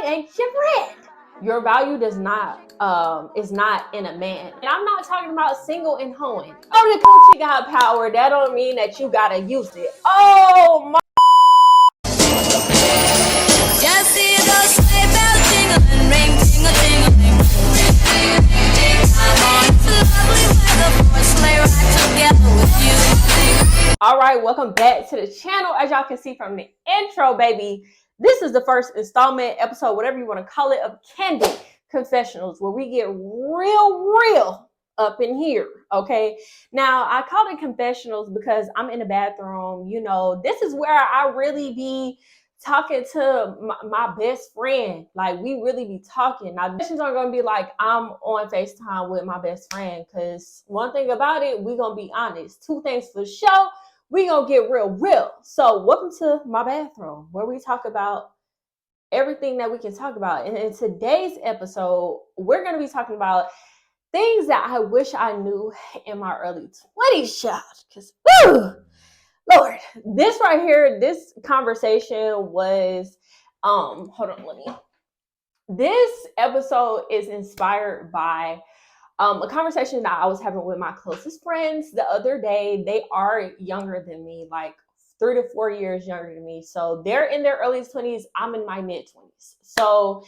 ain't your friend. Your value does not is not in a man. And I'm not talking about single and hoeing. Oh, the coochie got power. That don't mean that you gotta use it. Oh my. Just see those sleigh bells jingling, ring, tingle, tingling. I'm on lovely weather for a sleigh ride together with you. All right, welcome back to the channel. As y'all can see from the intro, baby, this is the first installment episode, whatever you want to call it, of Candid Confessionals, where we get real up in here. Okay, now I called it Confessionals because I'm in the bathroom. You know, this is where I really be talking to my best friend. Like, we really be talking. Now, questions are gonna be like I'm on FaceTime with my best friend, because one thing about it, we gonna be honest. Two things for sure, we gonna get real. So welcome to my bathroom, where we talk about everything that we can talk about. And in today's episode, we're gonna be talking about things that I wish I knew in my early 20s, child. Because Lord, this right here, this conversation was, hold on, this episode is inspired by a conversation that I was having with my closest friends the other day. They are younger than me, like 3 to 4 years younger than me. So they're in their early 20s. I'm in my mid 20s. So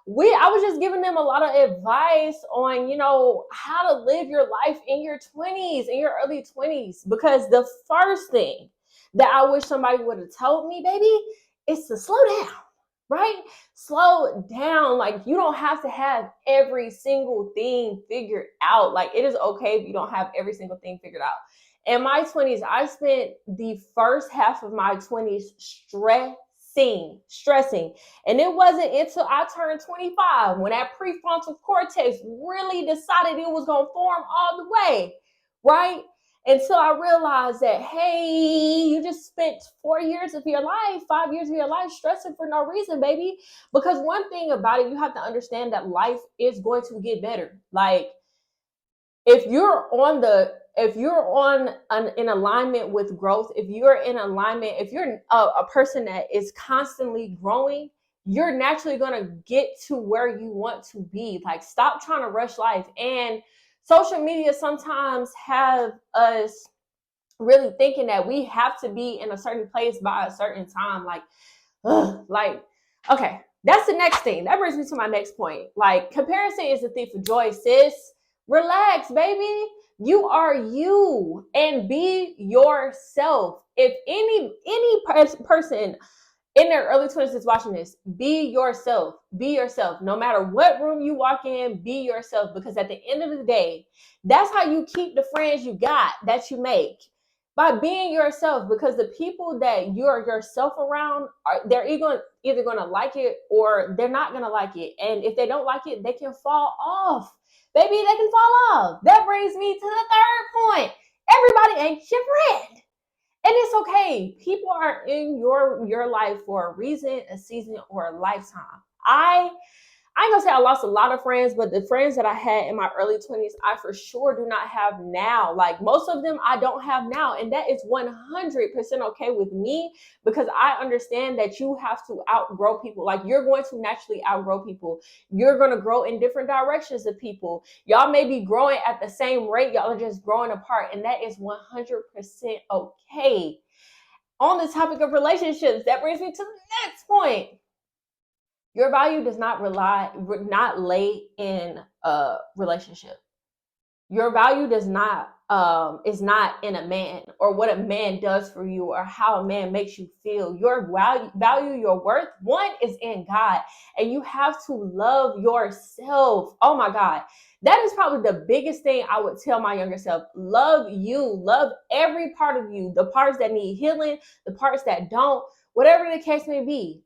I was just giving them a lot of advice on, you know, how to live your life in your 20s, in your early 20s. Because the first thing that I wish somebody would have told me, baby, is to slow down, right? Slow down. Like, you don't have to have every single thing figured out. Like, it is okay if you don't have every single thing figured out. In my 20s, I spent the first half of my 20s stressing. And it wasn't until I turned 25 when that prefrontal cortex really decided it was going to form all the way, right? Until I realized that, hey, you just spent 4 years of your life, 5 years of your life stressing for no reason, baby. Because one thing about it, you have to understand that life is going to get better. Like, if you're in alignment with growth, if you're in alignment, if you're a person that is constantly growing, you're naturally going to get to where you want to be. Like, stop trying to rush life. And social media sometimes have us really thinking that we have to be in a certain place by a certain time. Okay, that's the next thing. That brings me to my next point. Like, comparison is the thief of joy, sis. Relax, baby. You are you, and be yourself. If any person in their early 20s is watching this, be yourself. Be yourself. No matter what room you walk in, be yourself. Because at the end of the day, that's how you keep the friends you got, that you make. By being yourself. Because the people that you're yourself around, they're either going to like it or they're not going to like it. And if they don't like it, they can fall off. Baby, they can fall off. That brings me to the third point. Everybody ain't your friend. And it's okay. People are in your life for a reason, a season, or a lifetime. I ain't gonna say I lost a lot of friends, but the friends that I had in my early 20s, I for sure do not have now. Like, most of them I don't have now. And that is 100% okay with me, because I understand that you have to outgrow people. Like, you're going to naturally outgrow people. You're going to grow in different directions of people. Y'all may be growing at the same rate. Y'all are just growing apart. And that is 100% okay. On the topic of relationships, that brings me to the next point. Your value does not lay in a relationship. Your value is not in a man, or what a man does for you, or how a man makes you feel. Your value, your worth, one, is in God. And you have to love yourself. Oh my God. That is probably the biggest thing I would tell my younger self. Love you. Love every part of you. The parts that need healing, the parts that don't, whatever the case may be.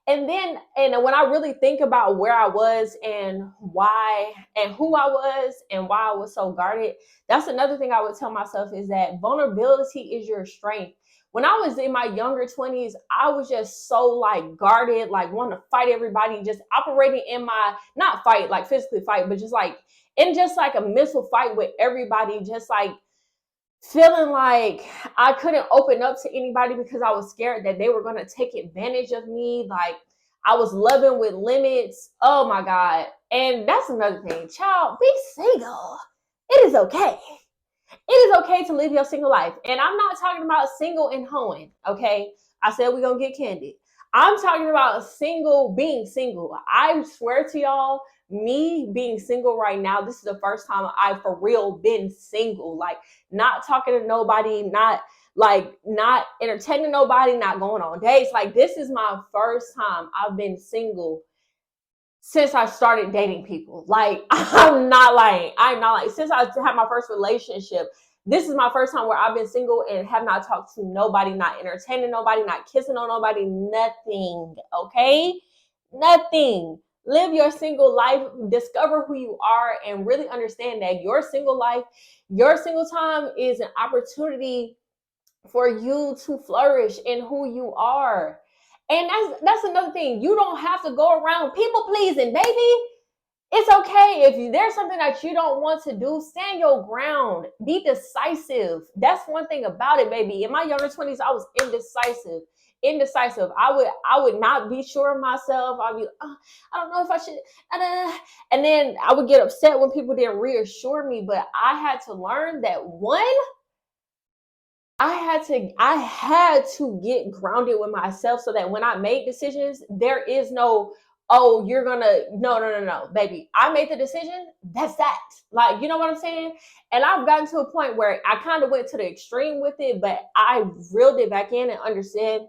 And when I really think about where I was and why and who I was and why I was so guarded, that's another thing I would tell myself, is that vulnerability is your strength. When I was in my younger 20s, I was just so like guarded, like wanting to fight everybody, just operating in my, not fight, like physically fight, but just like a mental fight with everybody, just like feeling like I couldn't open up to anybody because I was scared that they were going to take advantage of me. Like, I was loving with limits. Oh my God. And that's another thing. Child, be single. It is okay. It is okay to live your single life. And I'm not talking about single and hoeing, okay? I said we're going to get candid. I'm talking about single, being single. I swear to y'all, me being single right now, this is the first time I've for real been single. Like, not talking to nobody, not entertaining nobody, not going on dates. Like, this is my first time I've been single since I started dating people. Like, I'm not lying. Since I had my first relationship, this is my first time where I've been single and have not talked to nobody, not entertaining nobody, not kissing on nobody, nothing. Okay? Nothing. Live your single life, discover who you are, and really understand that your single life, your single time is an opportunity for you to flourish in who you are. And that's another thing. You don't have to go around people pleasing, baby. It's okay if there's something that you don't want to do. Stand your ground. Be decisive. That's one thing about it, baby. In my younger 20s, I was indecisive. I would not be sure of myself. I'd be, I don't know if I should. And then I would get upset when people didn't reassure me. But I had to learn that I had to get grounded with myself so that when I made decisions, there is no, oh, you're gonna, no, baby. I made the decision. That's that. Like, you know what I'm saying? And I've gotten to a point where I kind of went to the extreme with it, but I reeled it back in and understood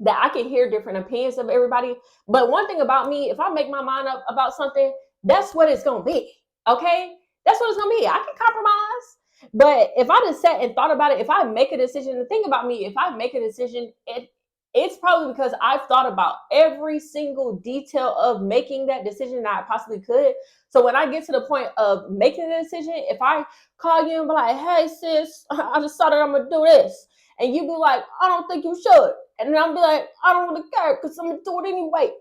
that I can hear different opinions of everybody. But one thing about me, if I make my mind up about something, that's what it's gonna be. Okay? That's what it's gonna be. I can compromise. But if I just sat and thought about it, if I make a decision, the thing about me, if I make a decision, it's probably because I've thought about every single detail of making that decision that I possibly could. So when I get to the point of making a decision, if I call you and be like, hey sis, I decided I'm gonna do this. And you be like, I don't think you should. And I'll be like, I don't really care because I'm gonna do it anyway.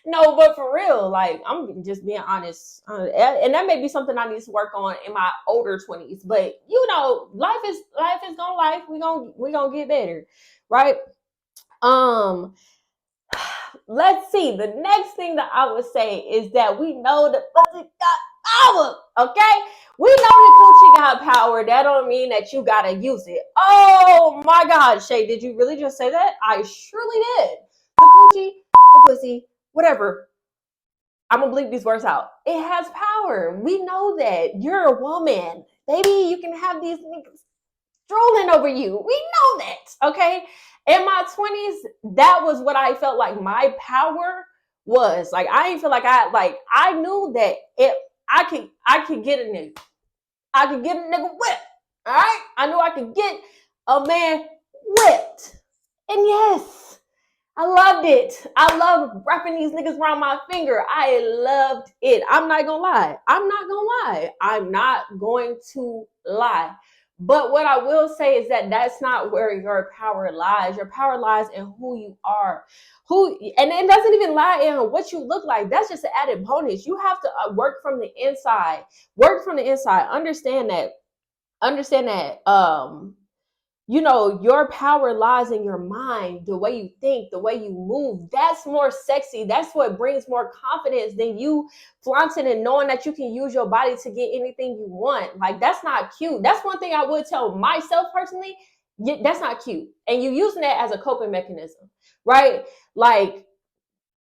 No, but for real, like, I'm just being honest. And that may be something I need to work on in my older 20s. But you know, life is gonna life. We gonna get better, right? Let's see. The next thing that I would say is that we know the pussy got power. Okay? We know the coochie got power. That don't mean that you gotta use it. Oh my God, Shay, did you really just say that? I surely did. The coochie, the pussy, whatever. I'm gonna bleep these words out. It has power. We know that. You're a woman. Baby, you can have these niggas drooling over you. We know that. Okay. In my 20s, that was what I felt like my power was. Like, I didn't feel like I knew that I could get a nigga. I could get a nigga whipped. All right. I knew I could get a man whipped. And yes, I loved it. I loved wrapping these niggas around my finger. I loved it. I'm not gonna lie. I'm not going to lie. But what I will say is that that's not where your power lies. Your power lies in who you are. And it doesn't even lie in what you look like. That's just an added bonus. You have to work from the inside. Work from the inside. Understand that. You know, your power lies in your mind, the way you think, the way you move. That's more sexy. That's what brings more confidence than you flaunting and knowing that you can use your body to get anything you want. Like, that's not cute. That's one thing I would tell myself personally. That's not cute. And you're using that as a coping mechanism, right? Like,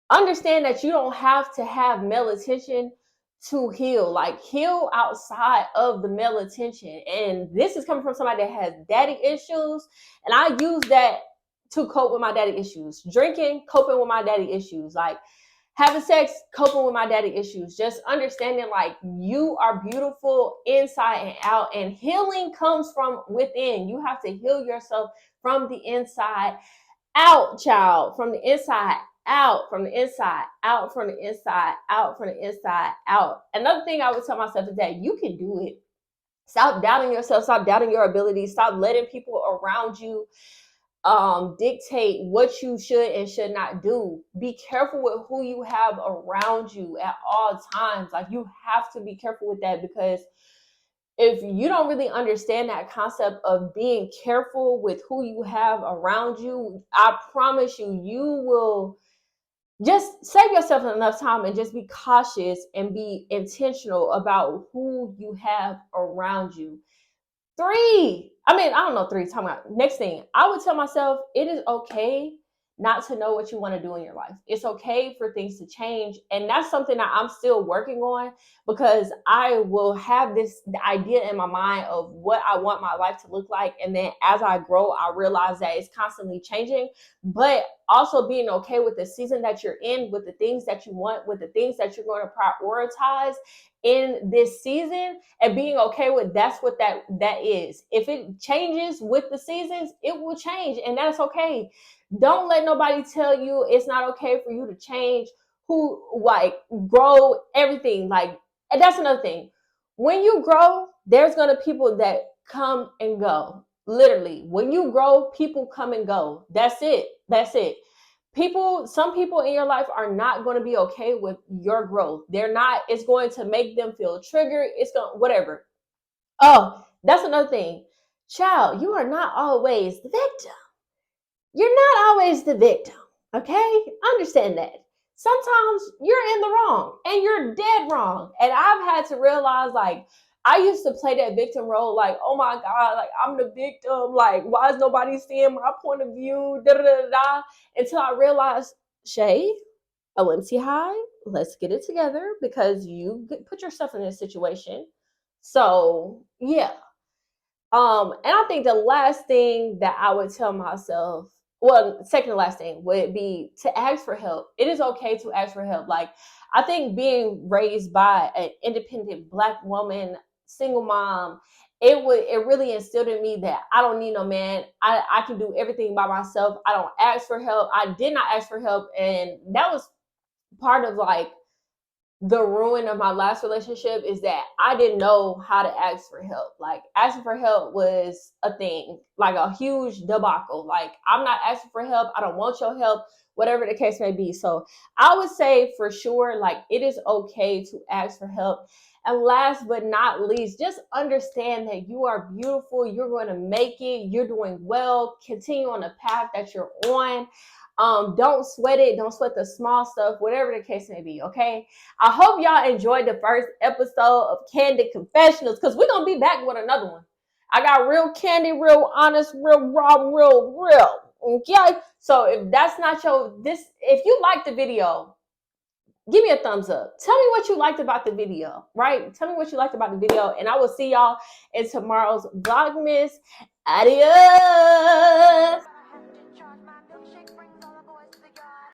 understand that you don't have to have male attention to heal. Like, heal outside of the male attention. And this is coming from somebody that has daddy issues, and I use that to cope with my daddy issues. Drinking, coping with my daddy issues. Like, having sex, coping with my daddy issues. Just understanding, like, you are beautiful inside and out, and healing comes from within. You have to heal yourself from the inside out, child. From the inside out, from the inside out, from the inside out, from the inside out. Another thing I would tell myself is that you can do it. Stop doubting yourself. Stop doubting your abilities. Stop letting people around you dictate what you should and should not do. Be careful with who you have around you at all times. Like, you have to be careful with that, because if you don't really understand that concept of being careful with who you have around you, I promise you, you will just save yourself enough time and just be cautious and be intentional about who you have around you. I don't know, talking about next thing. I would tell myself it is okay not to know what you want to do in your life. It's okay for things to change. And that's something that I'm still working on, because I will have this idea in my mind of what I want my life to look like. And then as I grow, I realize that it's constantly changing. But also being okay with the season that you're in, with the things that you want, with the things that you're going to prioritize in this season, and being okay with that's what that is. If it changes with the seasons, it will change, and that's okay. Don't let nobody tell you it's not okay for you to change, who, like, grow, everything. Like, and that's another thing. When you grow, there's gonna people that come and go. Literally, when you grow, people come and go. That's it. Some people in your life are not going to be okay with your growth. They're not. It's going to make them feel triggered. It's going, whatever. Oh, that's another thing. Child, you are not always the victim. You're not always the victim. Okay? Understand that. Sometimes you're in the wrong and you're dead wrong. And I've had to realize, like, I used to play that victim role, like, oh my God, like, I'm the victim. Like, why is nobody seeing my point of view? Da da da da. Until I realized, Shay, OMC High, let's get it together, because you put yourself in this situation. So, yeah. And I think the last thing that I would tell myself, well, second to last thing would be to ask for help. It is okay to ask for help. Like, I think being raised by an independent Black woman, single mom, it really instilled in me that I don't need no man. I can do everything by myself. I don't ask for help. I did not ask for help, and that was part of, like, the ruin of my last relationship, is that I didn't know how to ask for help. Like, asking for help was a thing, like a huge debacle. Like, I'm not asking for help. I don't want your help, whatever the case may be. So I would say for sure, like, it is okay to ask for help. And last but not least, just understand that you are beautiful. You're going to make it. You're doing well. Continue on the path that you're on. Don't sweat it. Don't sweat the small stuff, whatever the case may be. Okay. I hope y'all enjoyed the first episode of Candid Confessionals, because we're going to be back with another one. I got real candid, real honest, real raw, real. Okay. So if that's not if you like the video, give me a thumbs up. Tell me what you liked about the video, right? Tell me what you liked about the video, and I will see y'all in tomorrow's Vlogmas. Adios.